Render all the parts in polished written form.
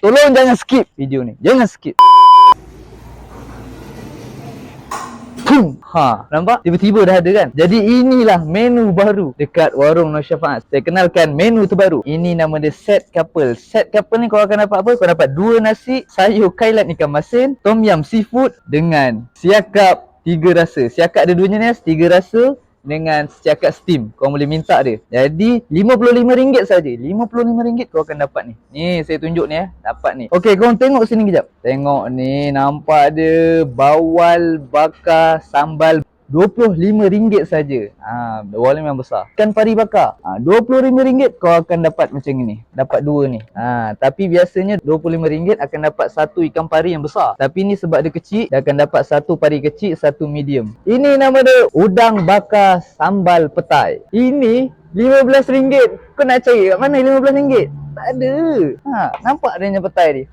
Tolong jangan skip video ni. Jangan skip. Nampak? Tiba-tiba dah ada kan? Jadi inilah menu baru dekat warung Nur Syafaat. Saya kenalkan menu terbaru. Ini nama dia set couple. Set couple ni kau akan dapat apa? Kau dapat 2 nasi, sayur kailan ikan masin, tom yum seafood dengan siakap 3 rasa. Siakap ada 2 jenis, 3 rasa dengan siakap steam. Kau boleh minta dia. Jadi RM55 saja. RM55 kau akan dapat ni. Ni saya tunjuk ni dapat ni. Okey, kau tengok sini kejap. Tengok ni, nampak dia bawal bakar sambal RM25 saja. Bawal memang besar. Ikan pari bakar. RM25 kau akan dapat macam ni. Dapat 2 ni. Tapi biasanya RM25 akan dapat 1 ikan pari yang besar. Tapi ni sebab dia kecil, dia akan dapat 1 pari kecil, 1 medium. Ini nama dia udang bakar sambal petai. Ini RM15. Kau nak cari kat mana RM15? Tak ada. Nampak adanya petai ni.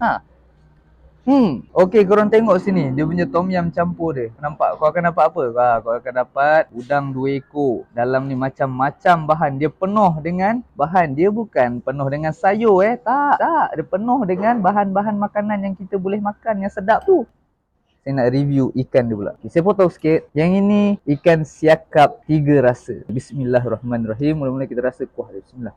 Okey, korang tengok sini. Dia punya tom yum campur dia. Nampak? Kau akan dapat apa? Kau akan dapat udang 2 ekor. Dalam ni macam-macam bahan. Dia penuh dengan bahan. Dia bukan penuh dengan sayur Tak. Dia penuh dengan bahan-bahan makanan yang kita boleh makan yang sedap tu. Saya nak review ikan dia pula. Okay, saya potong sikit. Yang ini ikan siakap 3 rasa. Bismillahirrahmanirrahim. Mula-mula kita rasa kuah dia. Bismillah.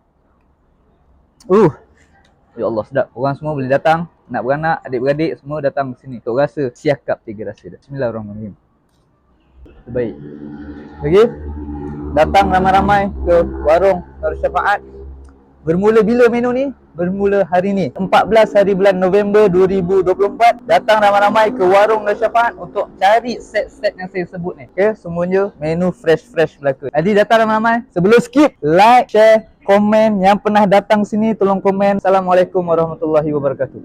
Ya Allah, sedap. Orang semua boleh datang, nak beranak, adik-beradik semua datang ke sini untuk rasa siakap 3 rasa dah. Bismillahirrahmanirrahim. Terbaik. Okey. Datang ramai-ramai ke warung Nur Syafaat. Bermula bila menu ni? Bermula hari ni, 14 hari bulan November 2024. Datang ramai-ramai ke warung Nur Syafaat untuk cari set-set yang saya sebut ni. Okey, semuanya menu fresh-fresh belaka. Jadi datang ramai-ramai. Sebelum skip, like, share, komen. Yang pernah datang sini tolong komen. Assalamualaikum warahmatullahi wabarakatuh.